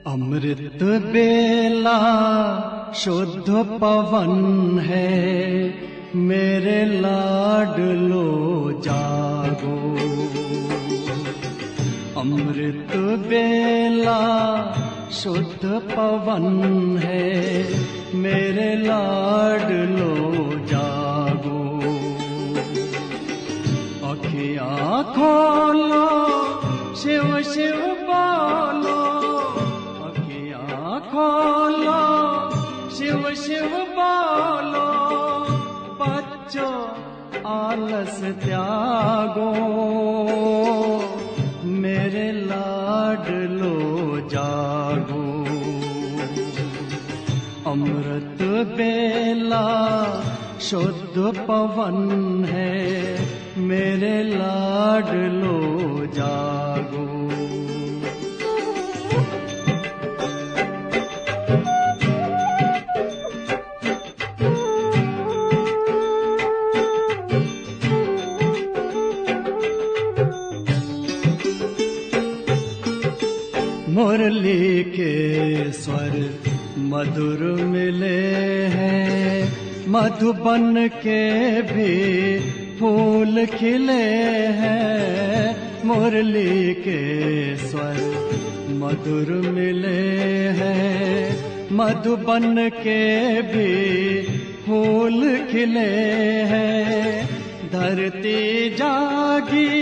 अमृत बेला शुद्ध पवन है, मेरे लाडलो जागो। अमृत बेला शुद्ध पवन है, मेरे लाडलो जागो। अखियाँ खोलो, शिव शिव बोलो, अखियाँ खोलो, शिव शिव बोलो। बच्चों आलस त्यागो, मेरे लाडलो जागो। अमृत बेला शुद्ध पवन है, मेरे लाडलो जागो। मुरली के स्वर मधुर मिले हैं, मधुबन के भी फूल खिले हैं। मुरली के स्वर मधुर मिले हैं, मधुबन के भी फूल खिले हैं। धरती जागी,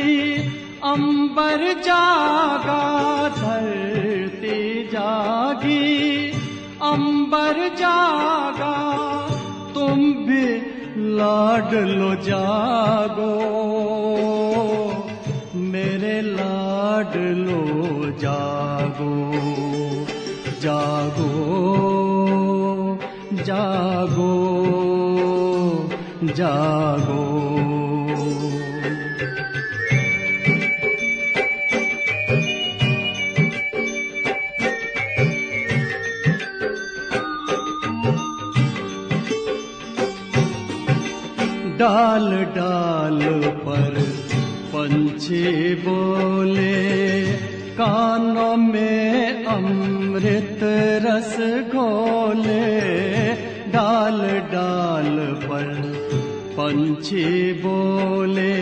अंबर जागा, धरती जागी, अंबर जागा। तुम भी लाडलो जागो, मेरे लाडलो जागो। जागो जागो जागो। डाल डाल पर पंछी बोले, कानों में अमृत रस घोले। डाल डाल पर पंछी बोले,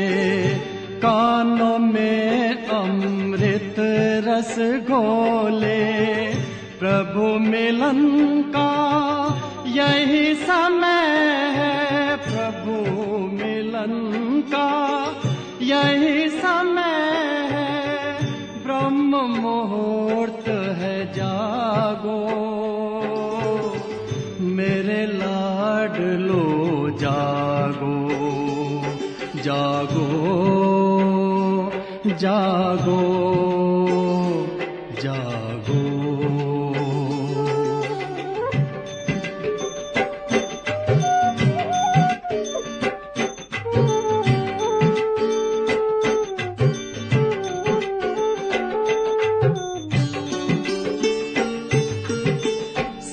कानों में अमृत रस घोले। प्रभु मिलन का यही समय है, प्रभु मिलन का यही समय है। ब्रह्म मुहूर्त है, जागो, मेरे लाडलो जागो। जागो जागो जागो।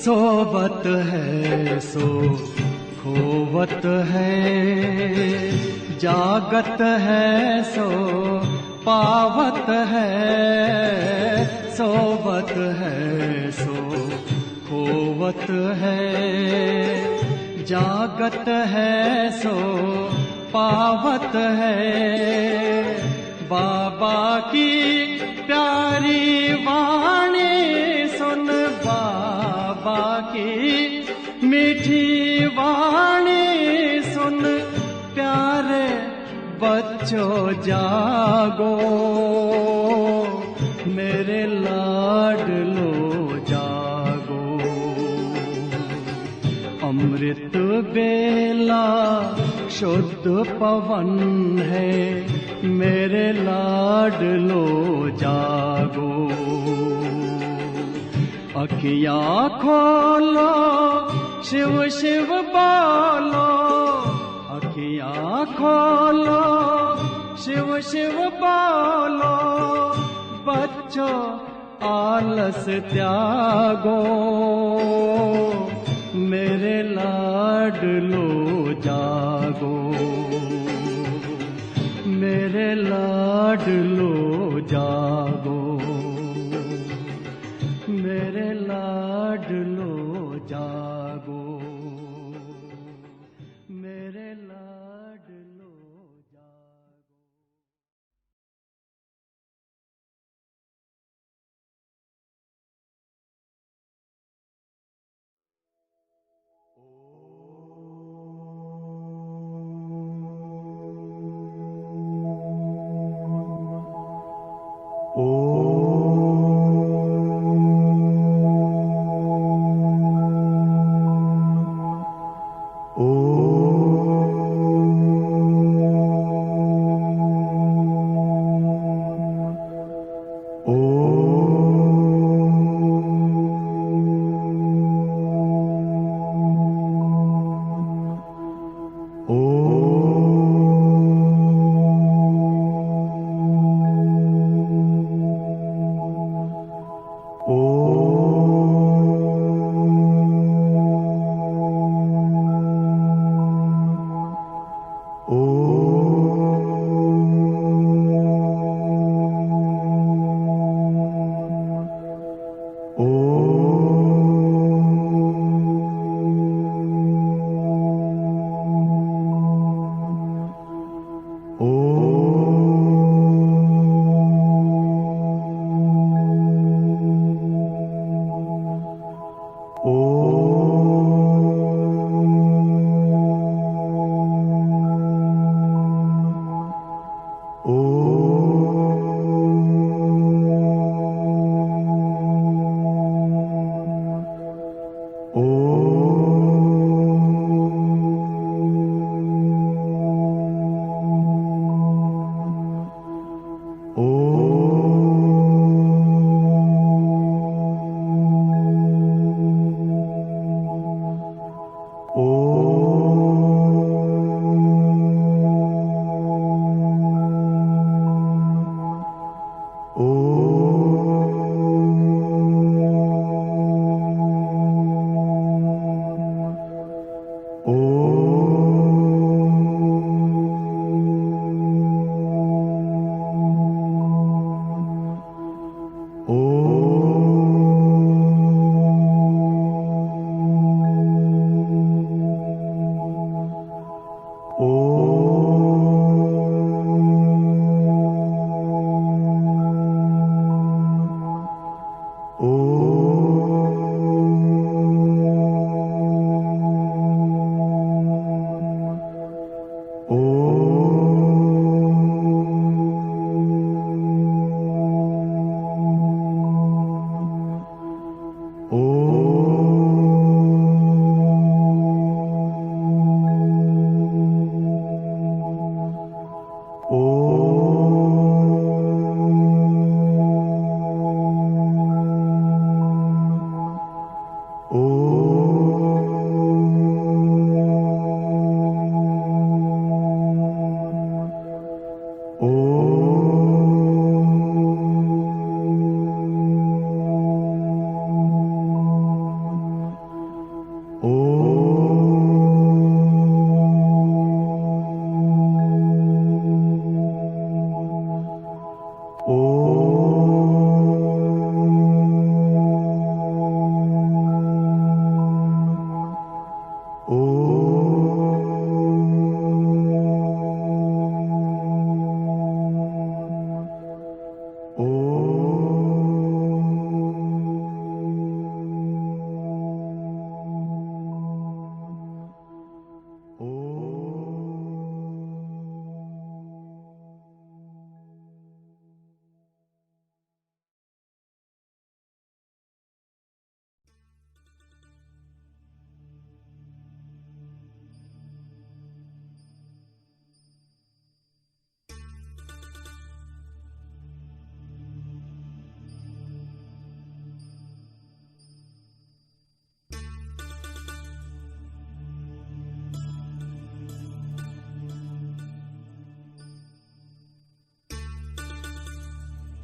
सोवत है सो खोवत है, जागत है सो पावत है। सोवत है सो खोवत है, जागत है सो पावत है। बाबा की प्यारी वाणी सुन, बाबा की मीठी वाणी सुन। प्यारे बच्चों जागो, मेरे लाडलो जागो। अमृत बेला शुद्ध पवन है, मेरे लाडलो जागो। अखियाँ खोलो, शिव शिव बोलो, अखियाँ खोलो, शिव शिव बोलो। बच्चों आलस त्यागो, मेरे लाडलो जागो। मेरे लाडलो जागो। मेरे लाडलो जागो, मेरे लाडलो जागो।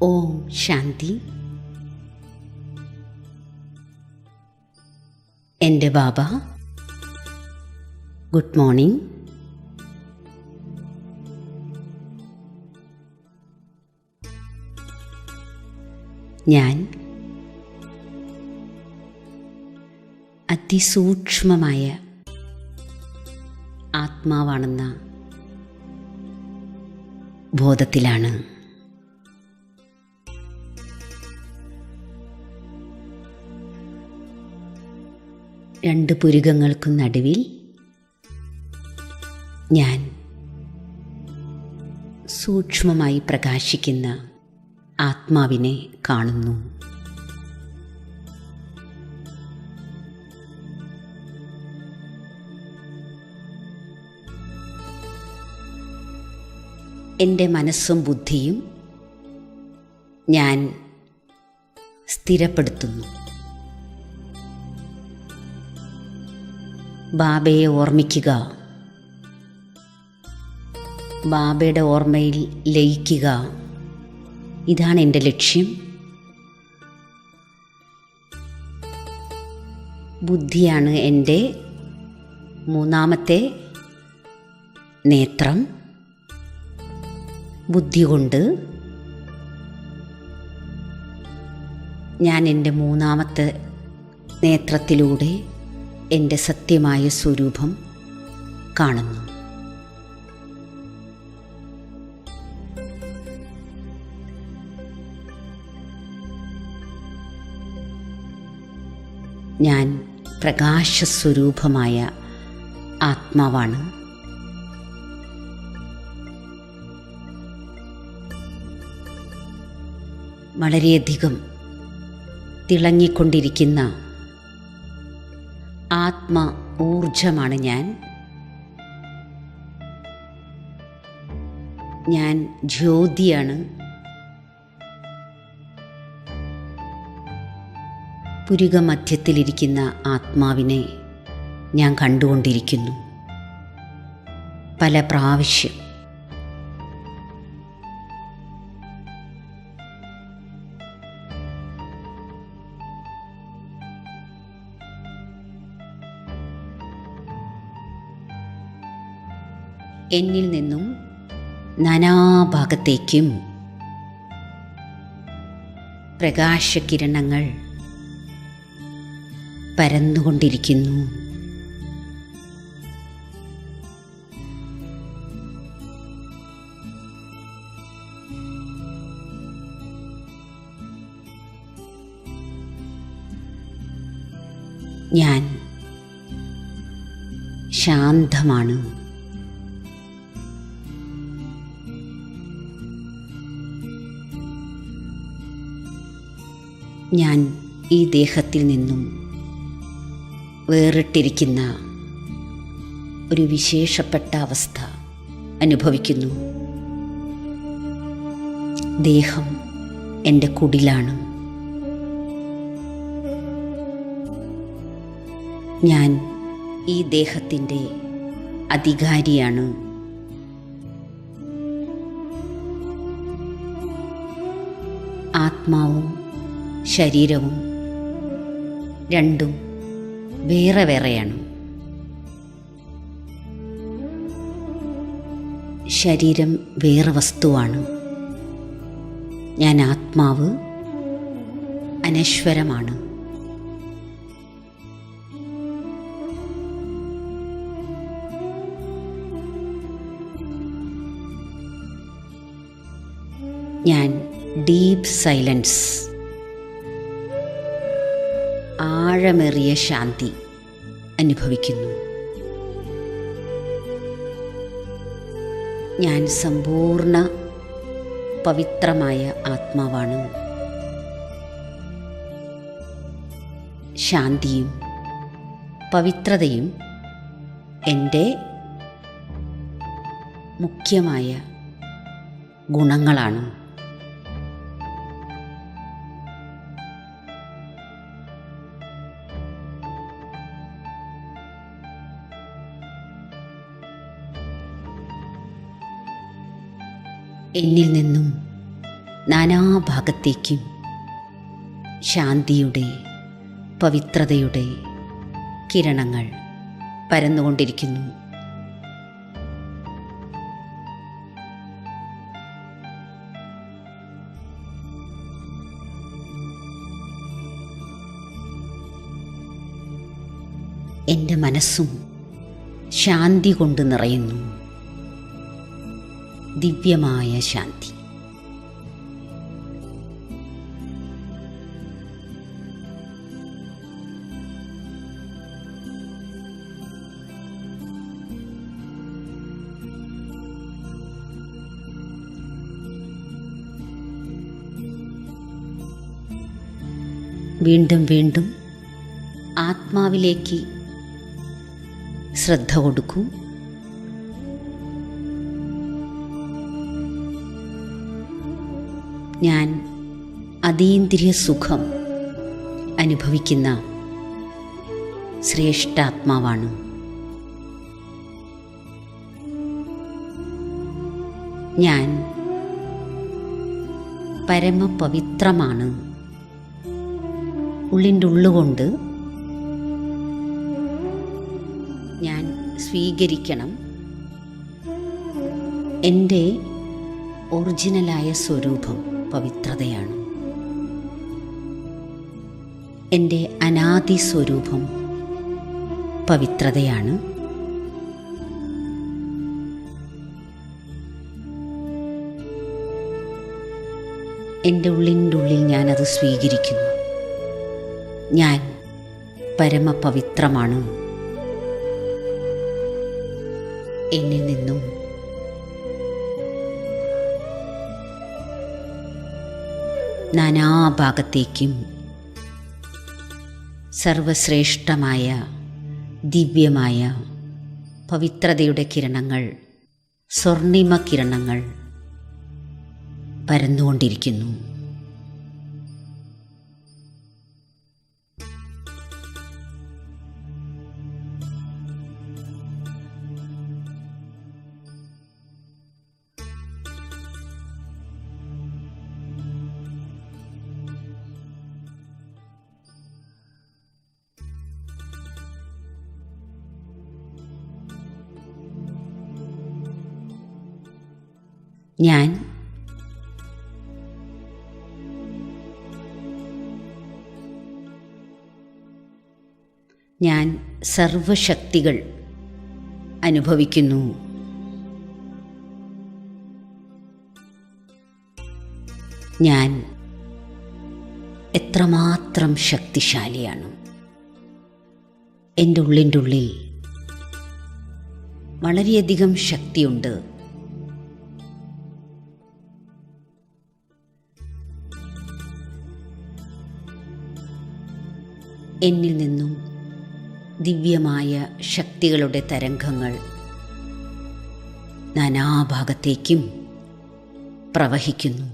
ഓം ശാന്തി. എൻ്റെ ബാബ, ഗുഡ് മോർണിംഗ്. ഞാൻ അതിസൂക്ഷ്മമായ ആത്മാവാണെന്ന ബോധത്തിലാണ്. രണ്ട് പുരികങ്ങൾക്കും നടുവിൽ ഞാൻ സൂക്ഷ്മമായി പ്രകാശിക്കുന്ന ആത്മാവിനെ കാണുന്നു. എൻ്റെ മനസ്സും ബുദ്ധിയും ഞാൻ സ്ഥിരപ്പെടുത്തുന്നു. ബാബയെ ഓർമ്മിക്കുക, ബാബയുടെ ഓർമ്മയിൽ ലയിക്കുക, ഇതാണ് എൻ്റെ ലക്ഷ്യം. ബുദ്ധിയാണ് എൻ്റെ മൂന്നാമത്തെ നേത്രം. ബുദ്ധി കൊണ്ട് ഞാൻ എൻ്റെ മൂന്നാമത്തെ നേത്രത്തിലൂടെ എൻ്റെ സത്യമായ സ്വരൂപം കാണുന്നു. ഞാൻ പ്രകാശസ്വരൂപമായ ആത്മാവാണ്. വളരെയധികം തിളങ്ങിക്കൊണ്ടിരിക്കുന്ന ആത്മ ഊർജമാണ് ഞാൻ ജ്യോതിയാണ്. പുരികമധ്യത്തിലിരിക്കുന്ന ആത്മാവിനെ ഞാൻ കണ്ടുകൊണ്ടിരിക്കുന്നു പല പ്രാവശ്യം. എന്നിൽ നിന്നും നാനാഭാഗത്തേക്കും പ്രകാശകിരണങ്ങൾ പരന്നുകൊണ്ടിരിക്കുന്നു. ഞാൻ ശാന്തമാണ്. ഞാൻ ഈ ദേഹത്തിൽ നിന്നും വേറിട്ടിരിക്കുന്ന ഒരു വിശേഷപ്പെട്ട അവസ്ഥ അനുഭവിക്കുന്നു. ദേഹം എൻ്റെ കുടിലാണ്. ഞാൻ ഈ ദേഹത്തിൻ്റെ അധികാരിയാണ്. ആത്മാവും ശരീരവും രണ്ടും വേറെ വേറെയാണ്. ശരീരം വേറെ വസ്തുവാണ്. ഞാൻ ആത്മാവ് അനശ്വരമാണ്. ഞാൻ ഡീപ്പ് സൈലൻസ്, ആഴമേറിയ ശാന്തി അനുഭവിക്കുന്നു. ഞാൻ സമ്പൂർണ്ണ പവിത്രമായ ആത്മാവാണ്. ശാന്തിയും പവിത്രതയും എൻ്റെ മുഖ്യമായ ഗുണങ്ങളാണ്. എന്നിൽ നിന്നും നാനാഭാഗത്തേക്കും ശാന്തിയുടെ പവിത്രതയുടെ കിരണങ്ങൾ പരന്നുകൊണ്ടിരിക്കുന്നു. എൻ്റെ മനസ്സും ശാന്തി കൊണ്ട് നിറയുന്നു. ദിവ്യമായ ശാന്തി. വീണ്ടും വീണ്ടും ആത്മാവിലേക്ക് ശ്രദ്ധ കൊടുക്കൂ. ഞാൻ അതീന്ദ്രിയ സുഖം അനുഭവിക്കുന്ന ശ്രേഷ്ഠാത്മാവാണ്. ഞാൻ പരമപവിത്രമാണ്. ഉള്ളിൻ്റെ ഉള്ളുകൊണ്ട് ഞാൻ സ്വീകരിക്കണം എൻ്റെ ഒറിജിനലായ സ്വരൂപം പവിത്രതയാണ്. എൻ്റെ അനാദി സ്വരൂപം പവിത്രതയാണ്. എൻ്റെ ഉള്ളിൻ്റെ ഉള്ളിൽ ഞാനത് സ്വീകരിക്കുന്നു. ഞാൻ പരമപവിത്രമാണ്. എന്നിൽ നിന്നും നാനാഭാഗത്തേക്കും സർവശ്രേഷ്ഠമായ ദിവ്യമായ പവിത്രതയുടെ കിരണങ്ങൾ, സ്വർണിമ കിരണങ്ങൾ പരന്നുകൊണ്ടിരിക്കുന്നു. ഞാൻ സർവശക്തികൾ അനുഭവിക്കുന്നു. ഞാൻ എത്രമാത്രം ശക്തിശാലിയാണ്. എൻ്റെ ഉള്ളിൻ്റെ ഉള്ളിൽ വളരെയധികം ശക്തിയുണ്ട്. എന്നിൽ നിന്നും ദിവ്യമായ ശക്തികളുടെ തരംഗങ്ങൾ നാനാഭാഗത്തേക്കും പ്രവഹിക്കുന്നു.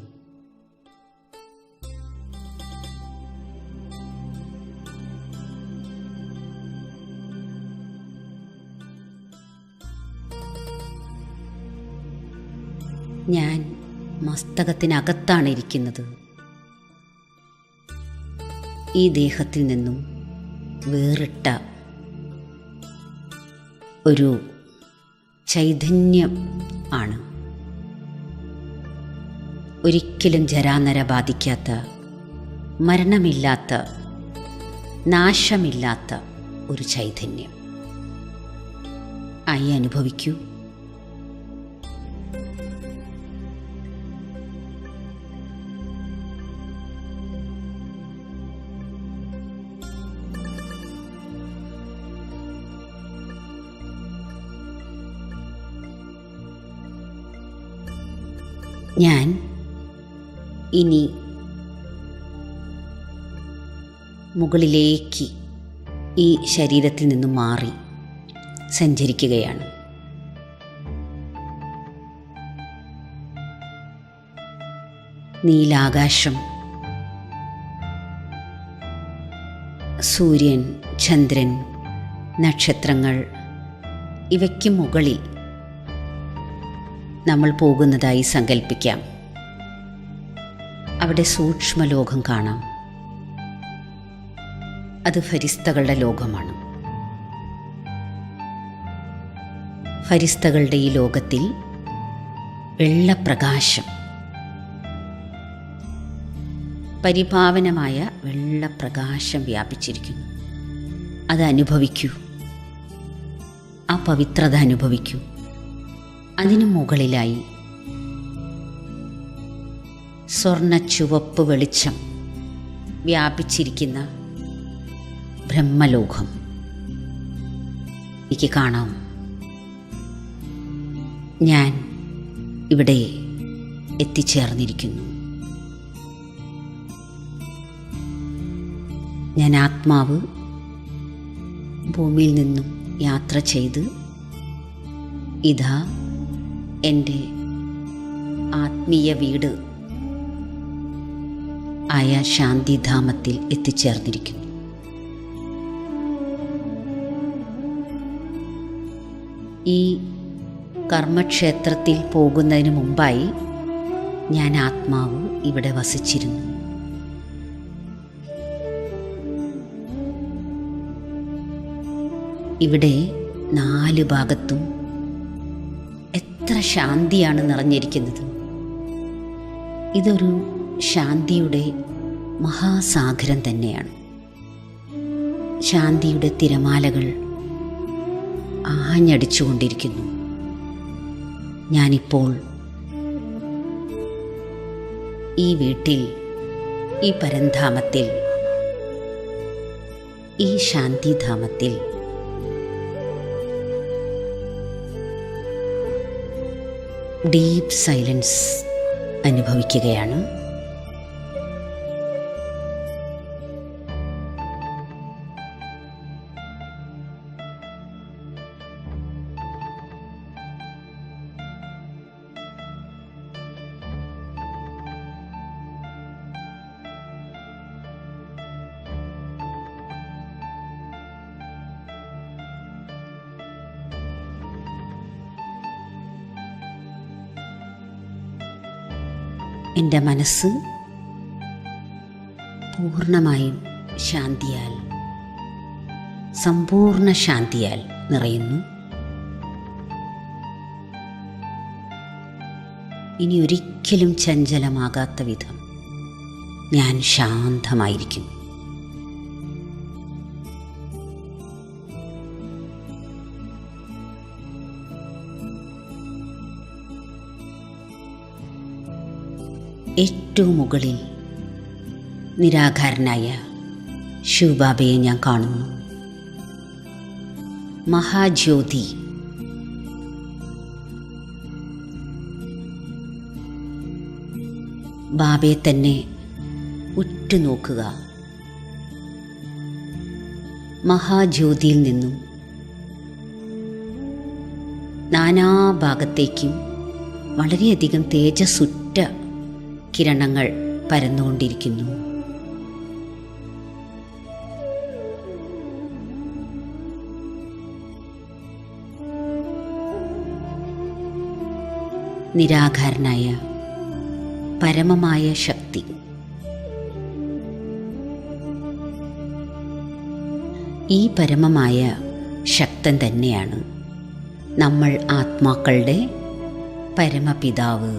ഞാൻ മസ്തകത്തിനകത്താണ് ഇരിക്കുന്നത്. ഈ ദേഹത്തിൽ നിന്നും വേറിട്ട ഒരു ചൈതന്യം ആണ്. ഒരിക്കലും ജരാനര ബാധിക്കാത്ത, മരണമില്ലാത്ത, നാശമില്ലാത്ത ഒരു ചൈതന്യം ആയി അനുഭവിക്കൂ. ഞാൻ ഇനി മുകളിലേക്ക് ഈ ശരീരത്തിൽ നിന്നും മാറി സഞ്ചരിക്കുകയാണ്. നീലാകാശം, സൂര്യൻ, ചന്ദ്രൻ, നക്ഷത്രങ്ങൾ ഇവയ്ക്ക് മുകളിൽ നമ്മൾ പോകുന്നതായി സങ്കല്പിക്കാം. അവിടെ സൂക്ഷ്മലോകം കാണാം. അത് ഫരിസ്തകളുടെ ലോകമാണ്. ഫരിസ്തകളുടെ ഈ ലോകത്തിൽ വെള്ളപ്രകാശം, പരിപാവനമായ വെള്ളപ്രകാശം വ്യാപിച്ചിരിക്കുന്നു. അത് അനുഭവിക്കൂ. ആ പവിത്രത അനുഭവിക്കൂ. അതിനു മുകളിലായി സ്വർണ്ണ ചുവപ്പ് വെളിച്ചം വ്യാപിച്ചിരിക്കുന്ന ബ്രഹ്മലോകം എനിക്ക് കാണാം. ഞാൻ ഇവിടെ എത്തിച്ചേർന്നിരിക്കുന്നു. ഞാൻ ആത്മാവ് ഭൂമിയിൽ നിന്നും യാത്ര ചെയ്ത് ഇതാ എൻ്റെ ആത്മീയ വീട് ആയ ശാന്തിധാമത്തിൽ എത്തിച്ചേർന്നിരിക്കുന്നു. ഈ കർമ്മക്ഷേത്രത്തിൽ പോകുന്നതിന് മുമ്പായി ഞാൻ ആത്മാവ് ഇവിടെ വസിച്ചിരുന്നു. ഇവിടെ 4 ഭാഗത്തും എത്ര ശാന്തിയാണ് നിറഞ്ഞിരിക്കുന്നത്. ഇതൊരു ശാന്തിയുടെ മഹാസാഗരം തന്നെയാണ്. ശാന്തിയുടെ തിരമാലകൾ ആഞ്ഞടിച്ചുകൊണ്ടിരിക്കുന്നു. ഞാനിപ്പോൾ ഈ വീട്ടിൽ, ഈ പരന്ധാമത്തിൽ, ഈ ശാന്തിധാമത്തിൽ ഡീപ്പ് സൈലൻസ് അനുഭവിക്കുകയാണ്. എൻ്റെ മനസ്സ് പൂർണ്ണമായും ശാന്തിയാൽ, സമ്പൂർണ്ണ ശാന്തിയാൽ നിറയുന്നു. ഇനി ഒരിക്കലും ചഞ്ചലമാകാത്ത വിധം ഞാൻ ശാന്തമായിരിക്കുന്നു. ഏറ്റവും മുകളിൽ നിരാകാരനായ ശിവബാബയെ ഞാൻ കാണുന്നു. മഹാജ്യോതി, ബാബയെ തന്നെ ഉറ്റുനോക്കുക. മഹാജ്യോതിയിൽ നിന്നും നാനാഭാഗത്തേക്കും വളരെയധികം തേജസ്സുറ്റ കിരണങ്ങൾ പരന്നുകൊണ്ടിരിക്കുന്നു. നിരാകാരനായ പരമമായ ശക്തി, ഈ പരമമായ ശക്തൻ തന്നെയാണ് നമ്മൾ ആത്മാക്കളുടെ പരമപിതാവ്.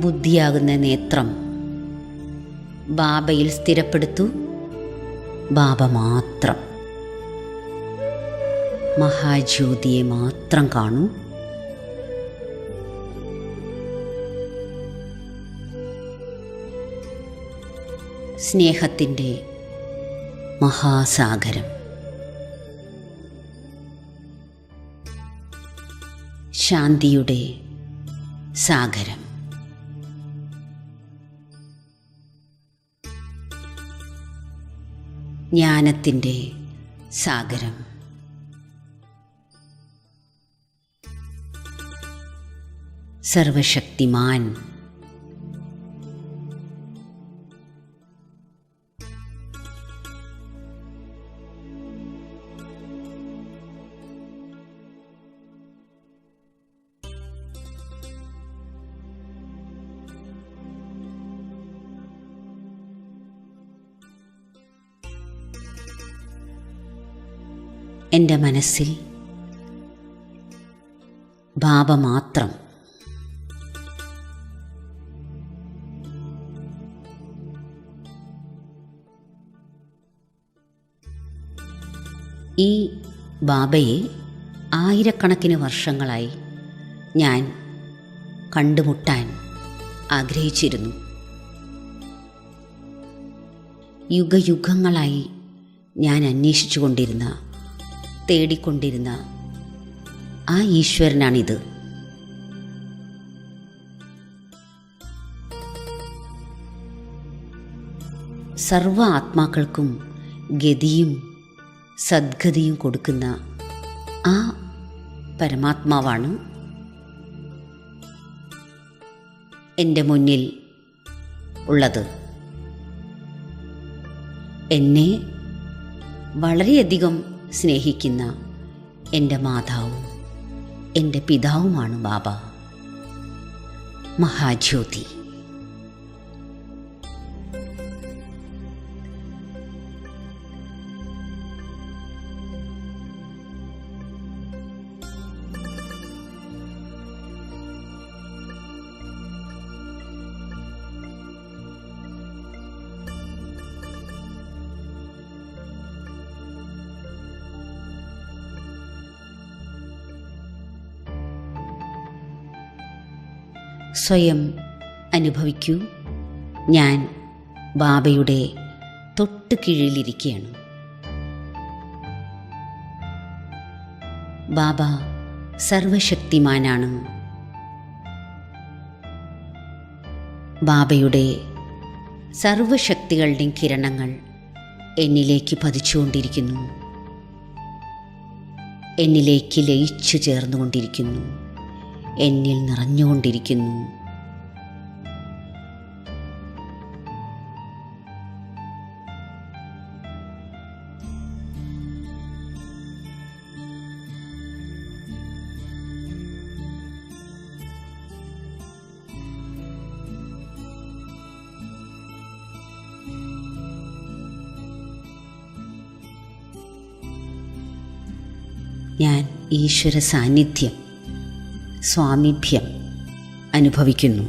ബുദ്ധിയാകുന്ന നേത്രം ബാബയിൽ സ്ഥിരപ്പെടുത്തൂ. ബാബ മാത്രം, മഹാജ്യോതിയെ മാത്രം കാണൂ. സ്നേഹത്തിൻ്റെ മഹാസാഗരം, ശാന്തിയുടെ സാഗരം, ജ്ഞാനത്തിൻ്റെ സാഗരം, സർവശക്തിമാൻ, എൻ്റെ മനസ്സിൽ ബാബ മാത്രം. ഈ ബാബയെ ആയിരക്കണക്കിന് വർഷങ്ങളായി ഞാൻ കണ്ടുമുട്ടാൻ ആഗ്രഹിച്ചിരുന്നു. യുഗയുഗങ്ങളായി ഞാൻ അന്വേഷിച്ചു കൊണ്ടിരുന്ന, തേടിക്കൊണ്ടിരുന്ന ആ ഈശ്വരനാണിത്. സർവ ആത്മാക്കൾക്കും ഗതിയും സദ്ഗതിയും കൊടുക്കുന്ന ആ പരമാത്മാവാണ് എൻ്റെ മുന്നിൽ ഉള്ളത്. എന്നെ വളരെയധികം സ്നേഹിക്കുന്ന എൻ്റെ മാതാവും എൻ്റെ പിതാവുമാണ് ബാബ മഹാജ്യോതി. സ്വയം അനുഭവിക്കൂ. ഞാൻ ബാബയുടെ തൊട്ട് കീഴിലിരിക്കുകയാണ്. ബാബ സർവശക്തിമാനാണ്. ബാബയുടെ സർവശക്തികളുടെയും കിരണങ്ങൾ എന്നിലേക്ക് പതിച്ചുകൊണ്ടിരിക്കുന്നു, എന്നിലേക്ക് ലയിച്ചു ചേർന്നുകൊണ്ടിരിക്കുന്നു, എന്നിൽ നിറഞ്ഞുകൊണ്ടിരിക്കുന്നു. ഞാൻ ഈശ്വര സാന്നിധ്യം, സ്വാമീപ്യം അനുഭവിക്കുന്നു.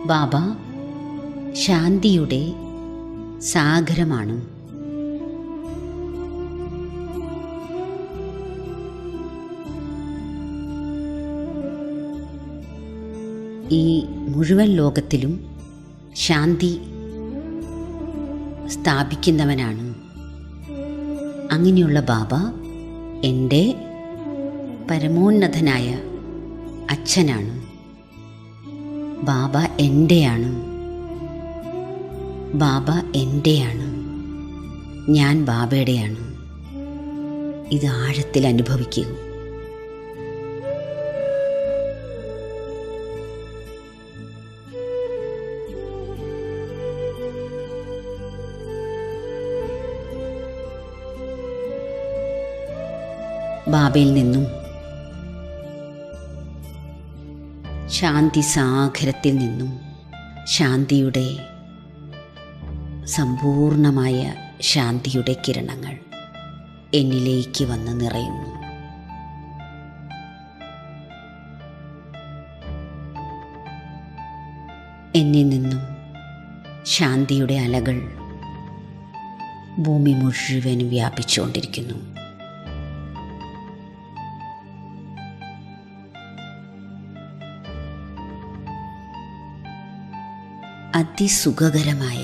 ബാബ ശാന്തിയുടെ സാഗരമാണ്. ഈ മുഴുവൻ ലോകത്തിലും ശാന്തി സ്ഥാപിക്കുന്നവനാണ്. അങ്ങനെയുള്ള ബാബ എൻ്റെ പരമോന്നതനായ അച്ഛനാണ്. ബാബ എൻ്റെയാണ്. ബാബ എൻ്റെയാണ്. ഞാൻ ബാബയുടെയാണ്. ഇത് ആഴത്തിൽ അനുഭവിക്കൂ. ബാബയിൽ നിന്നും, ശാന്തി സാഗരത്തിൽ നിന്നും ശാന്തിയുടെ സമ്പൂർണമായ ശാന്തിയുടെ കിരണങ്ങൾ എന്നിലേക്ക് വന്ന് നിറയുന്നു. എന്നിൽ നിന്നും ശാന്തിയുടെ അലകൾ ഭൂമി മുഴുവനും വ്യാപിച്ചുകൊണ്ടിരിക്കുന്നു. അതിസുഖകരമായ,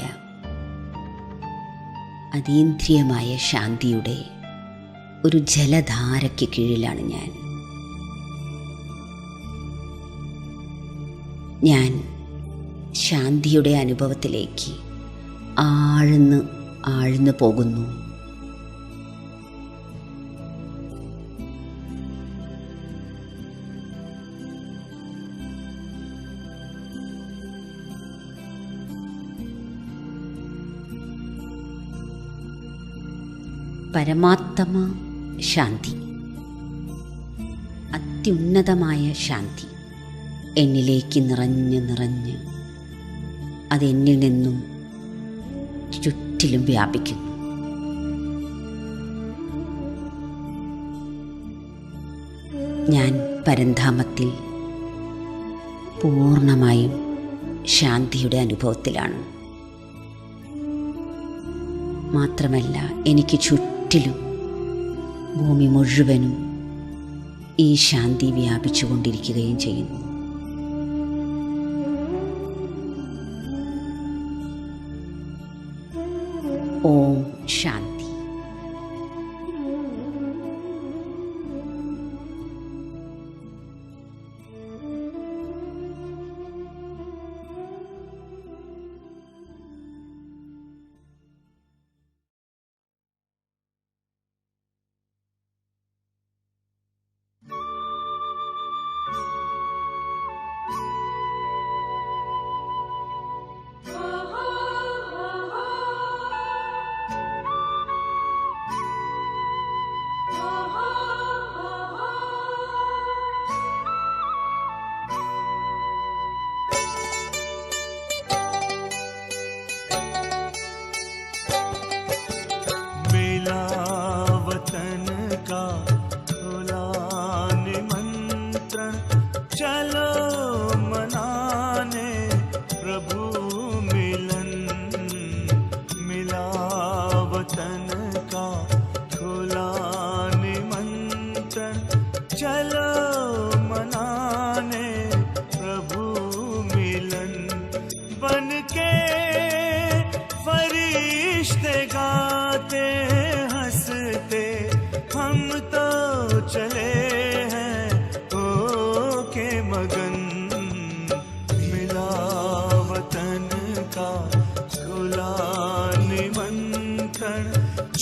അതീന്ദ്രിയമായ ശാന്തിയുടെ ഒരു ജലധാരയ്ക്ക് കീഴിലാണ് ഞാൻ ശാന്തിയുടെ അനുഭവത്തിലേക്ക് ആഴ്ന്നു പോകുന്നു. പരമാത്മ ശാന്തി, അത്യുന്നതമായ ശാന്തി എന്നിലേക്ക് നിറഞ്ഞ് അതെന്നിൽ നിന്നും ചുറ്റിലും വ്യാപിക്കുന്നു. ഞാൻ പരന്ധാമത്തിൽ പൂർണ്ണമായും ശാന്തിയുടെ അനുഭവത്തിലാണ്. മാത്രമല്ല, എനിക്ക് ചുറ്റിലും ഭൂമി മുഴുവനും ഈ ശാന്തി വ്യാപിച്ചു കൊണ്ടിരിക്കുകയും ചെയ്യുന്നു. ഓം ശാന്തി.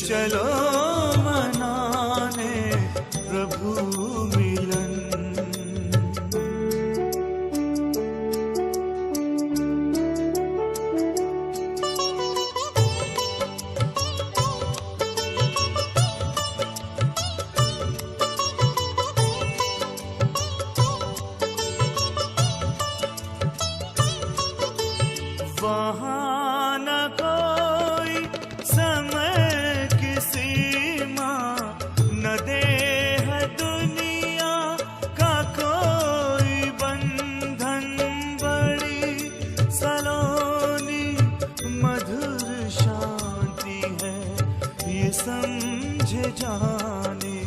चलो मनाने प्रभु मिलन। वहाँ न कोई समय की सीमा, न देह दुनिया का कोई बंधन, बड़ी सलोनी मधुर शांति है ये समझे जाने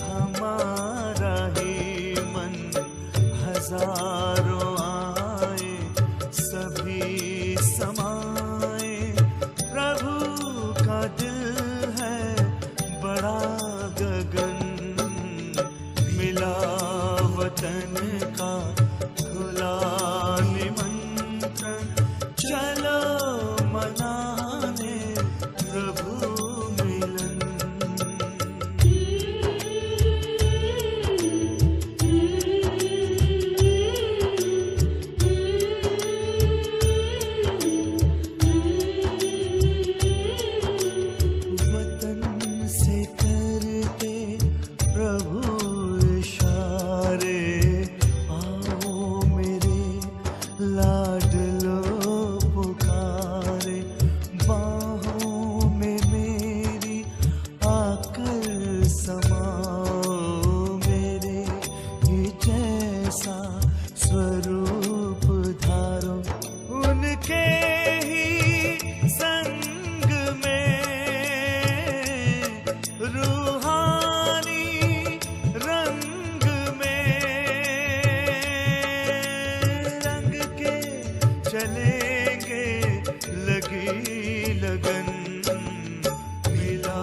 हमारा ही मन। हजारों आए सभी समाए, प्रभु का दिल है बड़ा गगन। मिला वतन का खुला निमंत्रण, चलो मनाने प्रभु मिलन। स्वरूप धारो उनके ही संग में, रूहानी रंग में रंग के चलेंगे लगी लगन। मिला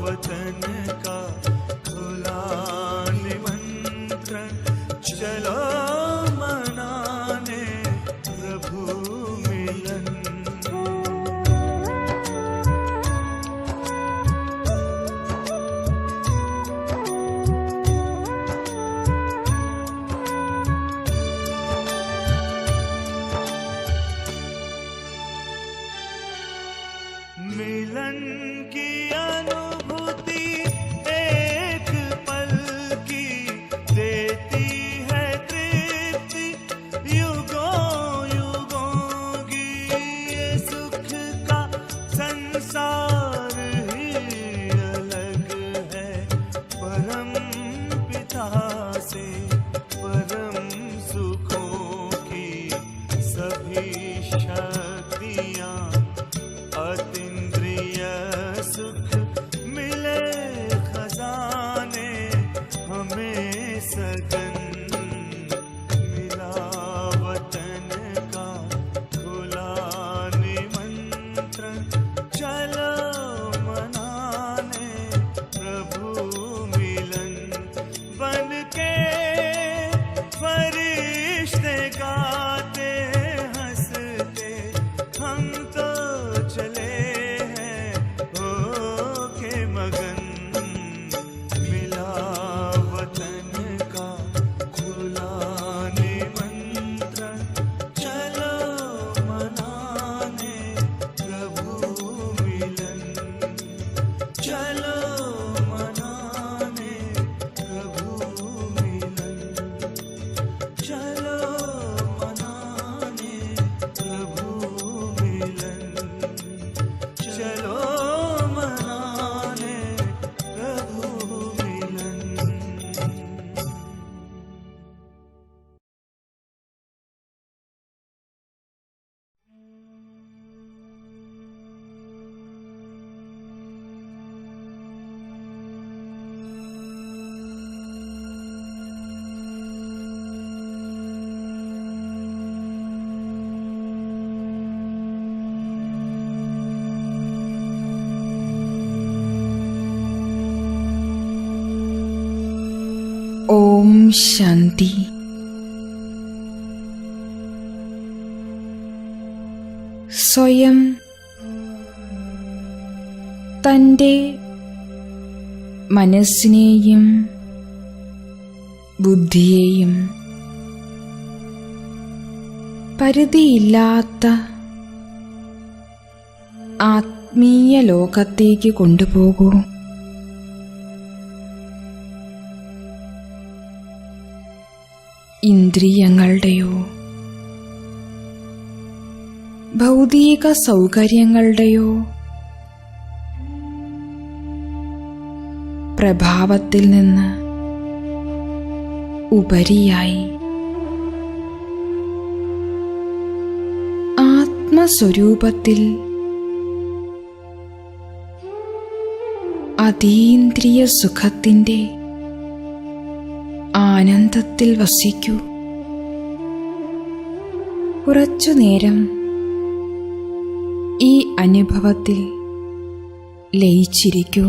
वतन का खुला निमंत्रण, चलो मनाने प्रभु मिलन। मिलन की अनुभूति एक पल की दे शक्तियाँ अतीन्द्रिय सुख मिले खजाने हमें सगन मिला वतन का खुला निमंत्रण चलो मनाने प्रभु मिलन बन के फरिश्ते गाते हंसते हम तो चले हैं हो के मगन मिला वतन का खुला निमंत्रण चलो मनाने प्रभु मिलन चलो मनाने प्रभु मिलन चलो मनाने प्रभु मिलन चलो मनाने प्रभु मिलन। ഓം ശാന്തി. സ്വയം തൻ്റെ മനസ്സിനെയും ബുദ്ധിയെയും പരിധിയില്ലാത്ത ആത്മീയ ലോകത്തേക്ക് കൊണ്ടുപോകൂ. ഇന്ദ്രിയങ്ങളുടെയോ ഭൗതിക സൗകര്യങ്ങളുടെയോ പ്രഭാവത്തിൽ നിന്ന് ഉപരിയായി ആത്മസ്വരൂപത്തിൽ അതീന്ദ്രിയ സുഖത്തിൻ്റെ ആനന്ദത്തിൽ വസിക്കൂ. കുറച്ചുനേരം ഈ അനുഭവത്തിൽ ലയിച്ചിരിക്കൂ.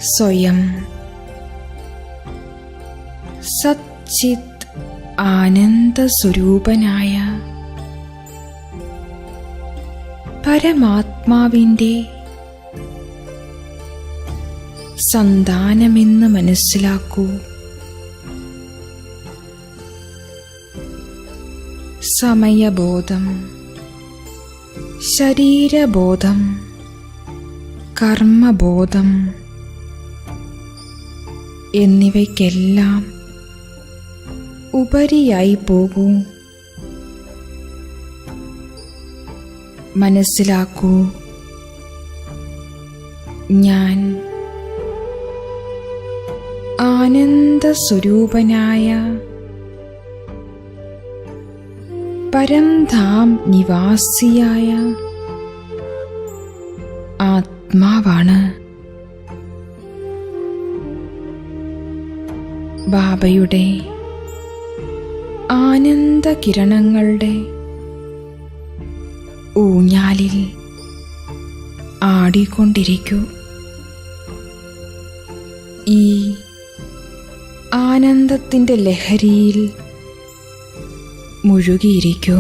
സ്വയം സച്ചിത് ആനന്ദസ്വരൂപനായ പരമാത്മാവിൻ്റെ സന്താനമെന്ന് മനസ്സിലാക്കൂ. സമയബോധം, ശരീരബോധം, കർമ്മബോധം എന്നിവയ്ക്കെല്ലാം ഉപരിയായി പോകൂ. മനസ്സിലാക്കൂ, ഞാൻ ആനന്ദസ്വരൂപനായ പരംധാം നിവാസിയായ ആത്മാവാണ്. ബാബയുടെ ആനന്ദകിരണങ്ങളുടെ ഊഞ്ഞാലിൽ ആടിക്കൊണ്ടിരിക്കൂ. ഈ ആനന്ദത്തിൻ്റെ ലഹരിയിൽ മുഴുകിയിരിക്കൂ.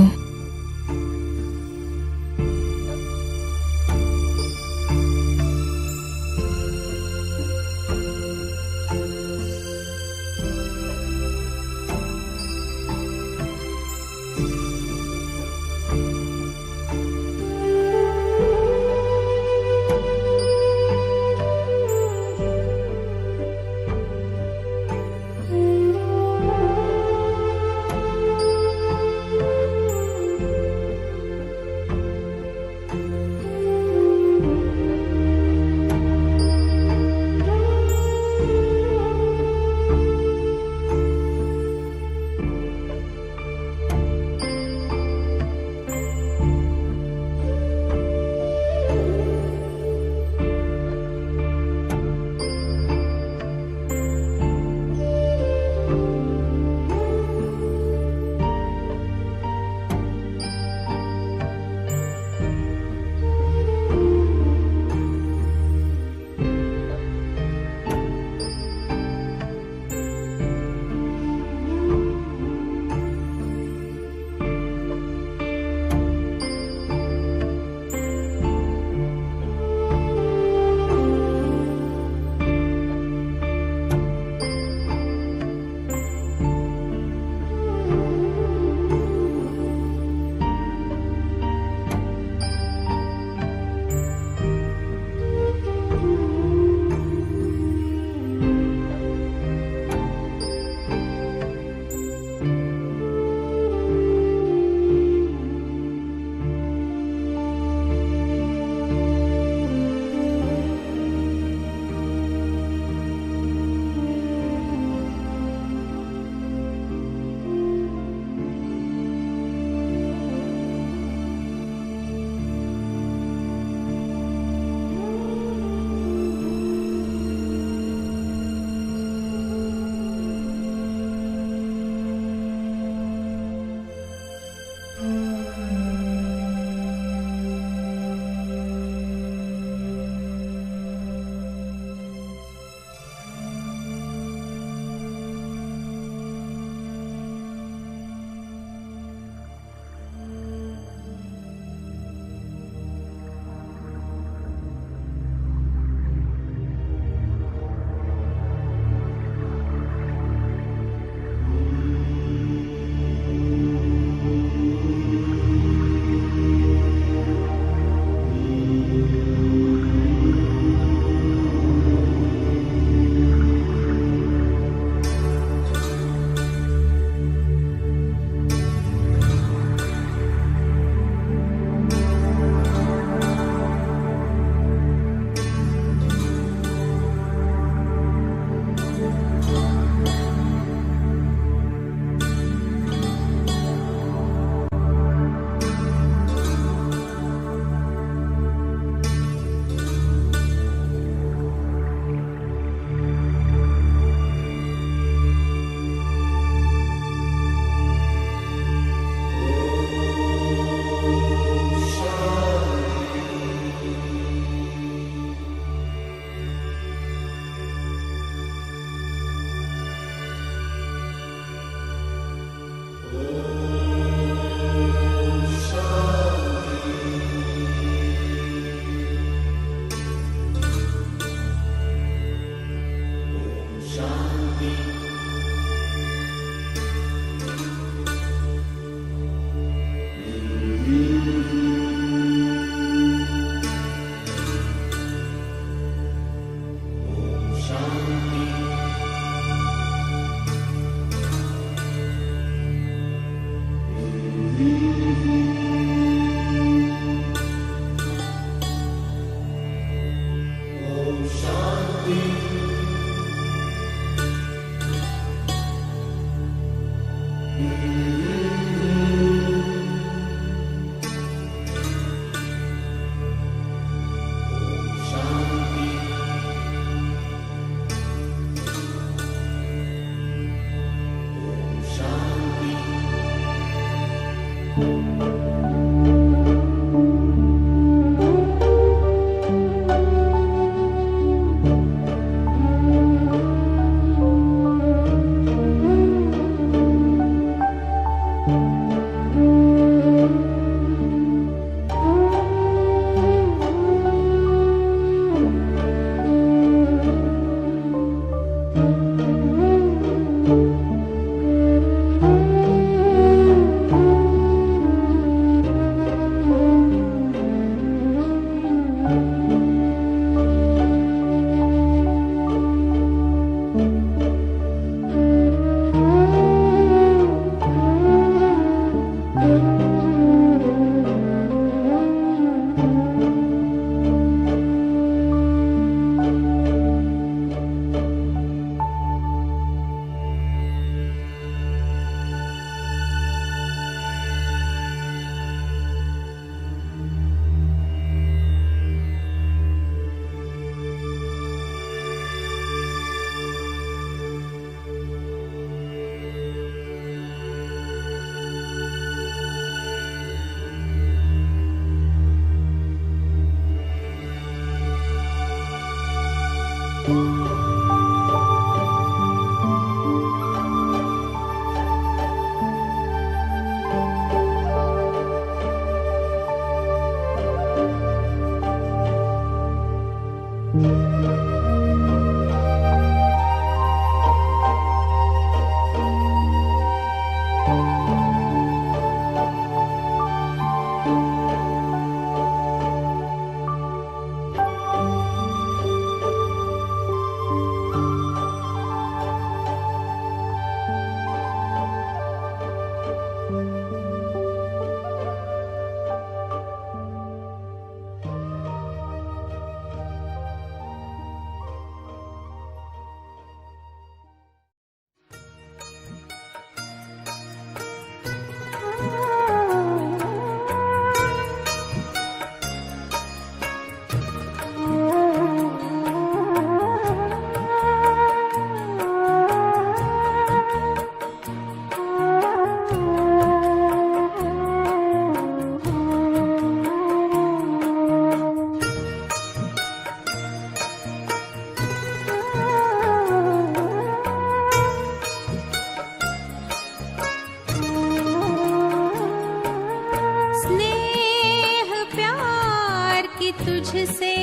तुझसे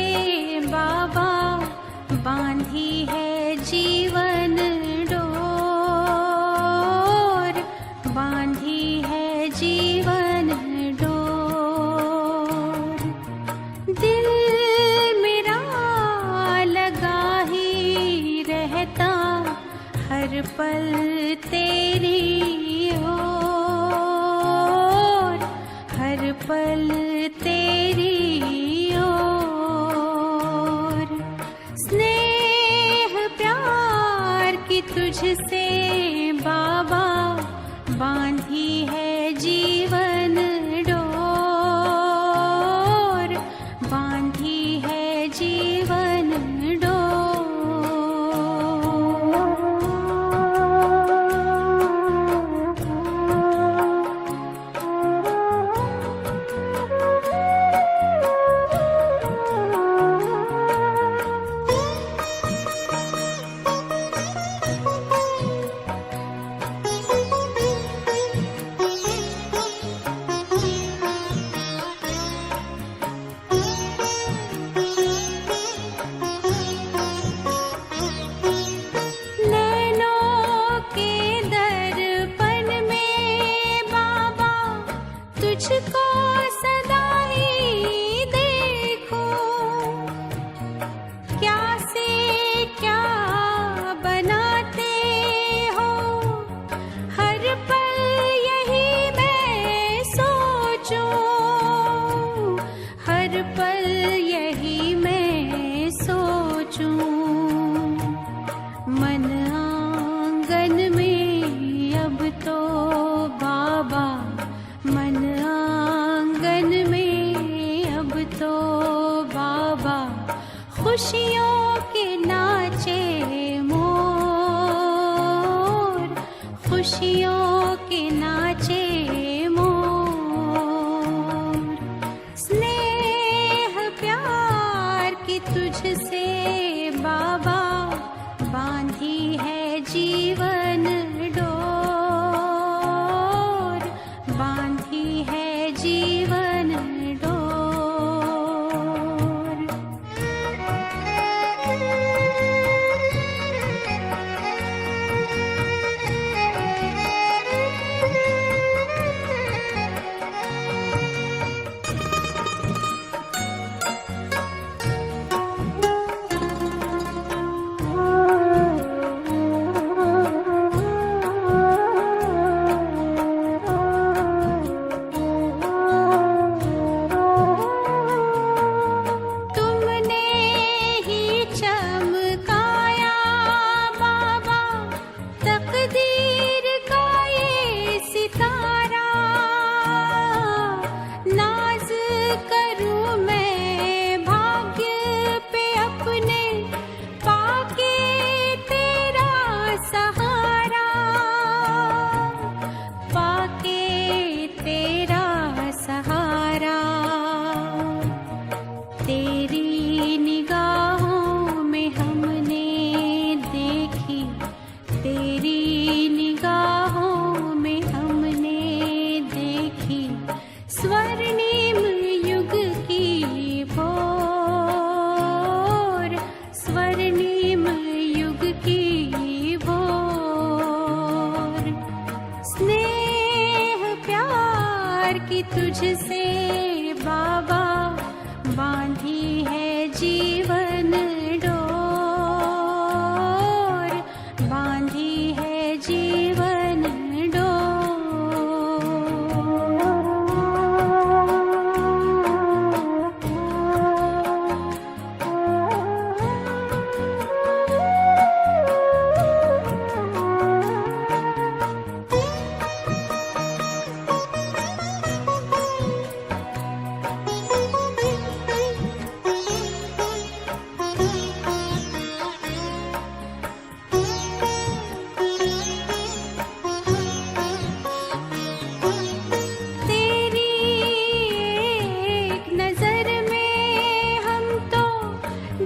बाबा बांधी है जीवन डोर, बांधी है जीवन डोर। दिल मेरा लगा ही रहता हर पल तेरी ओर, हर पल तेरी ओर। स्नेह प्यार की तुझसे बाबा बांधी है जीवन डोर, बांधी है जीवन तुझको सदा ही देखूं, क्या से क्या बनाते हो हर पल यही मैं सोचूं, हर पल यही मैं सोचूं। मन आंगन में अब तो बाबा, मन आंगन में अब तो बाबा खुशियों के नाचे मोर, खुशियों के नाचे मोर। स्नेह प्यार की तुझसे बाबा बांधी है जीवन डोर, बांधी है जीवन डोर।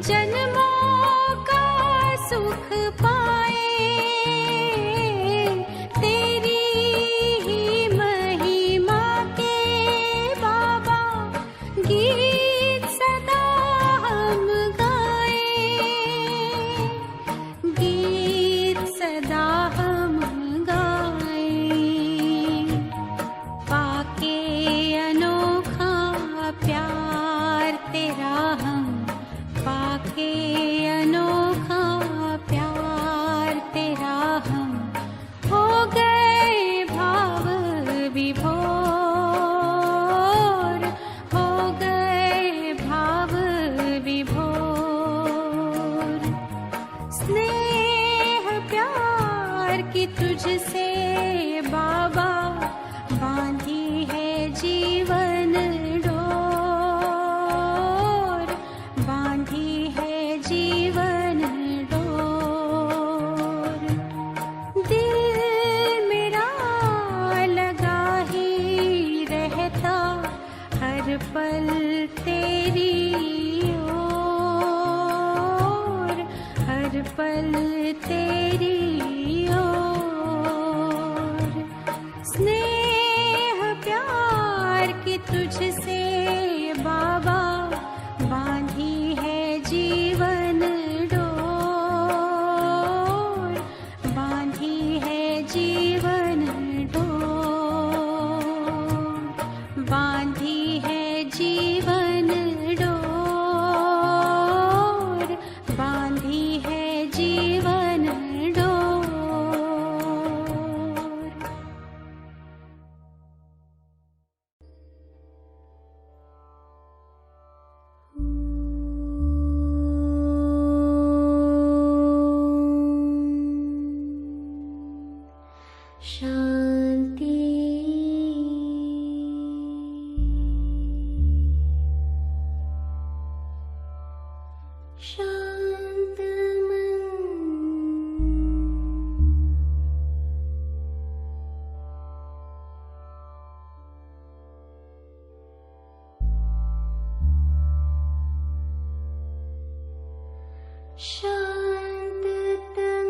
जन्मों का सुख पाए, तेरी ही महिमा के बाबा गीत सदा हम गाए, गीत सदा हम गाए। पाके अनोखा प्यार तेरा हम, पाके अनोखा प्यार तेरा हम, हो गए भाव विभोर, हो गए भाव विभोर। स्नेह प्यार की तुझसे बाबा बांधी है जीवन डोर, बांधी है जीवन डोर। दिल मेरा लगा ही रहता हर पल तेरी ओर, हर पल तेरी ओर। स्नेह प्यार की तुझसे बाबा बांधी है जीवन डोर, बांधी है जीवन डोर, बांधी है जीवन डोर, बांधी है जीवन डोर। शांति शांत मन, शांत तन,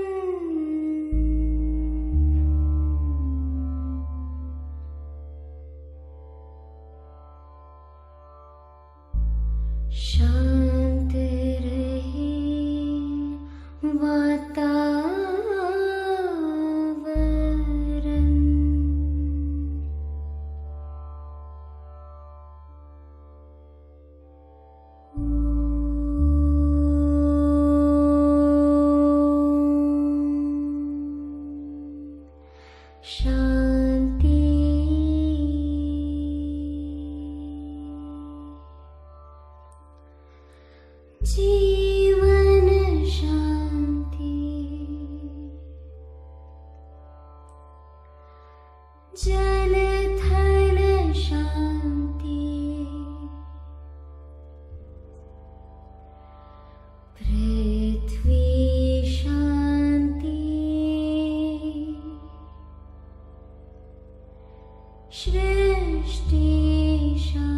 शांत रहे वातावरण। शांति जीवन शांति, जल थल शांति, पृथ्वी शांति, सृष्टि शांति।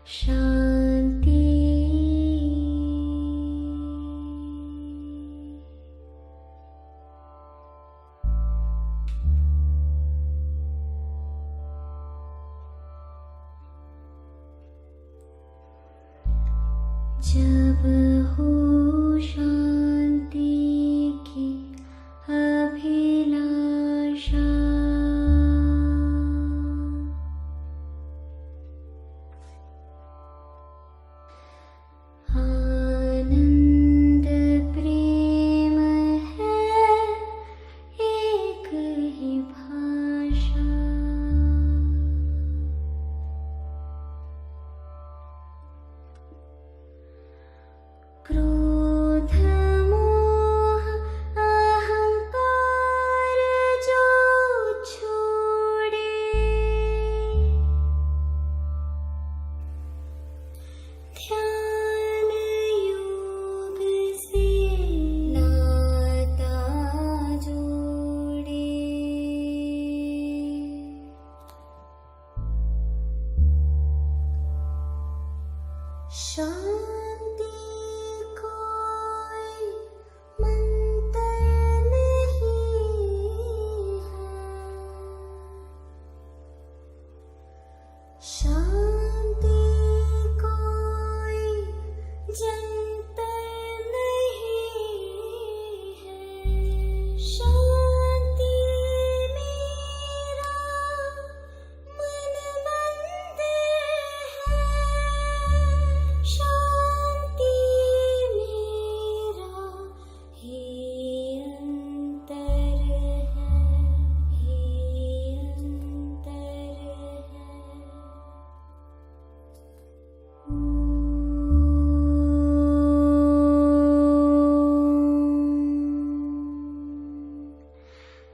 शांति जब हो शांति की अभिलाषा, आनंद प्रेम है एक ही भाषा।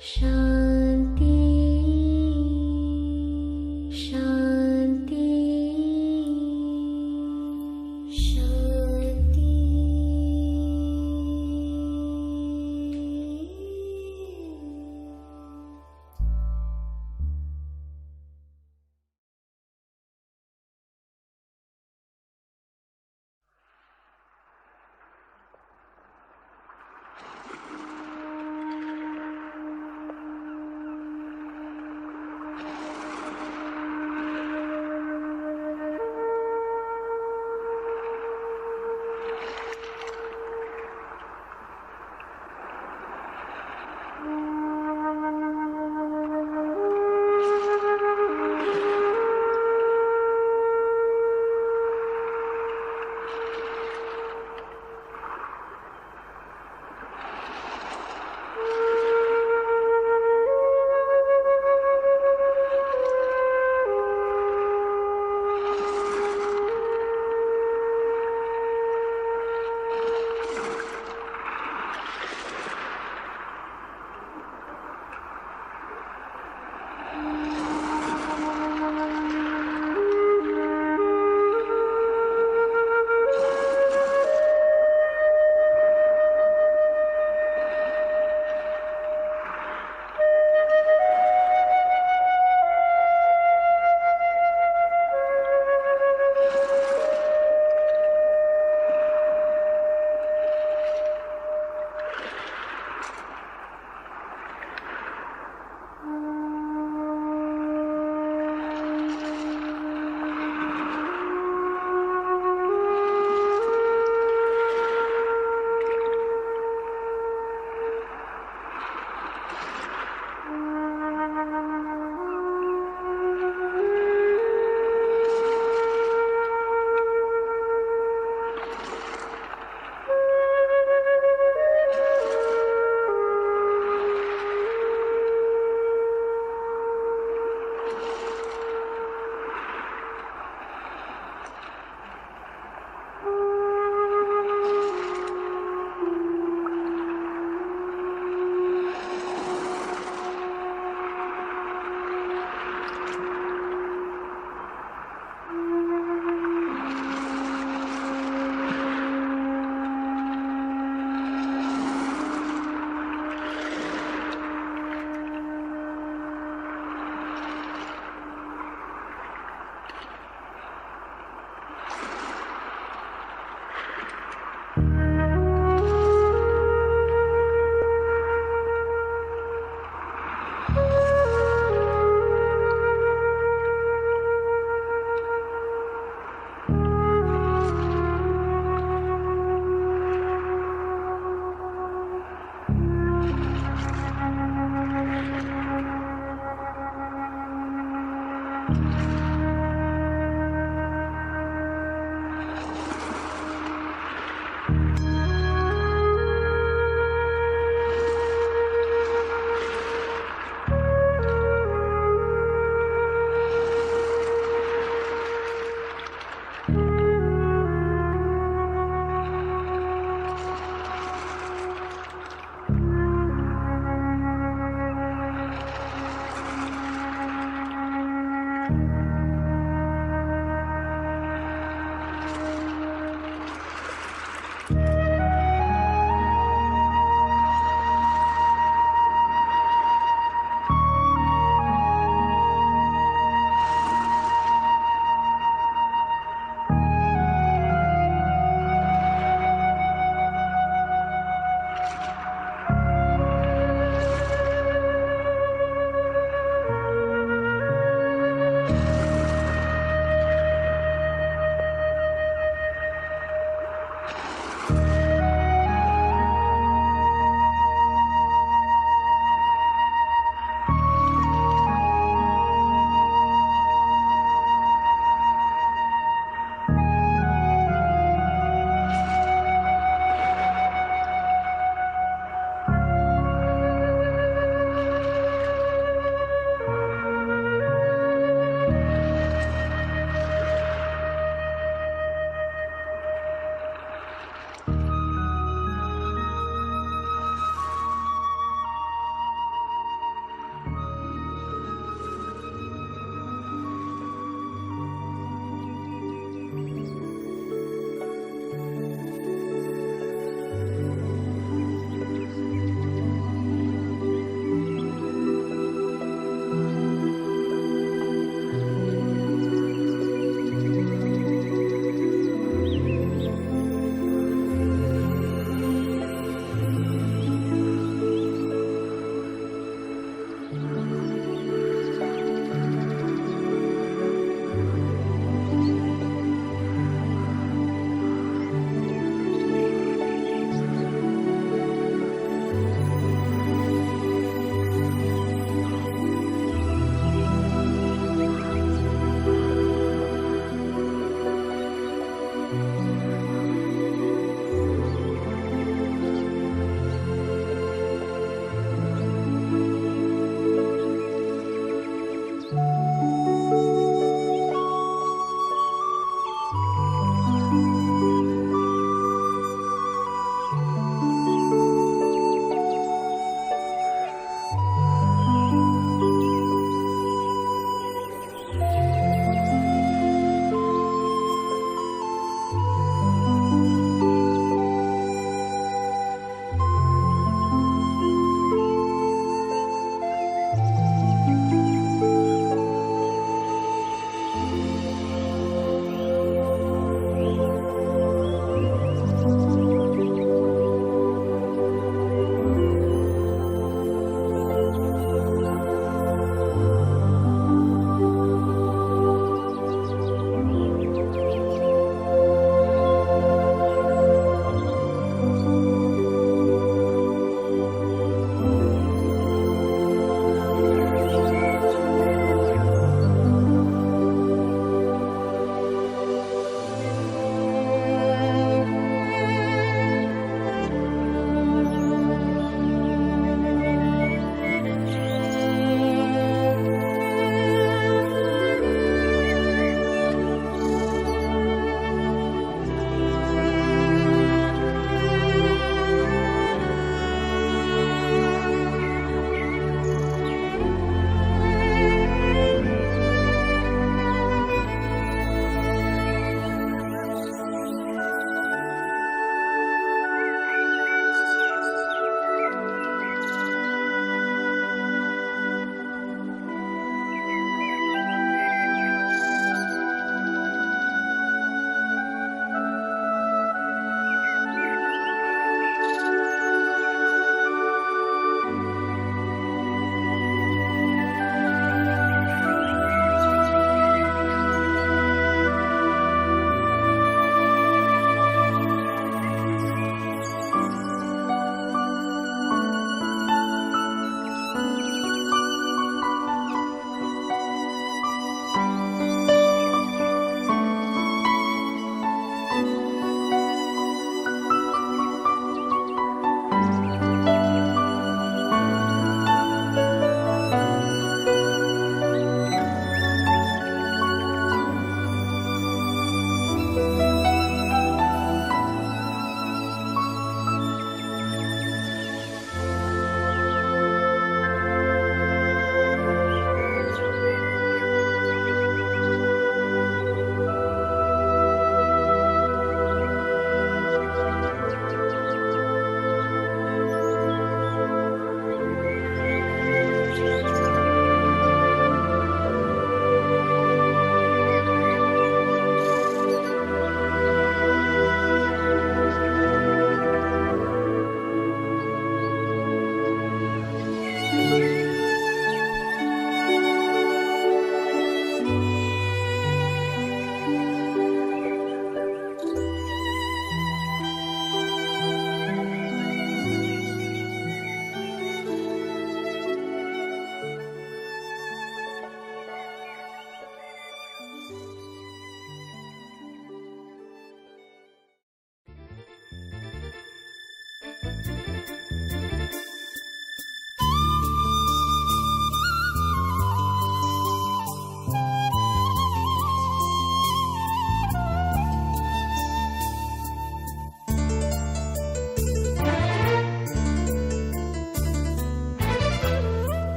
शांति शांति शांति।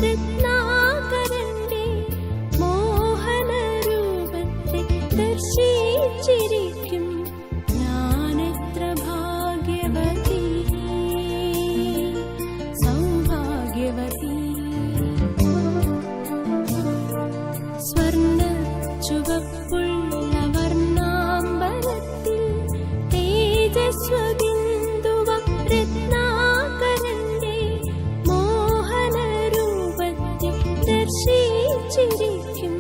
രത്നാകരന്റെ മോഹനരൂപത്തെ ദർശിച്ചിരിക്കും ഞാനെത്ര ഭാഗ്യവതി സൗഭാഗ്യവതി. സ്വർണ്ണ ചുവപ്പുള്ള വർണ്ണാമ്പലത്തിൽ തേജസ്വബിന്ദുവം രത്നാകരന്റെ മോഹനരൂപത്തെ ദർശിച്ചിരിക്കും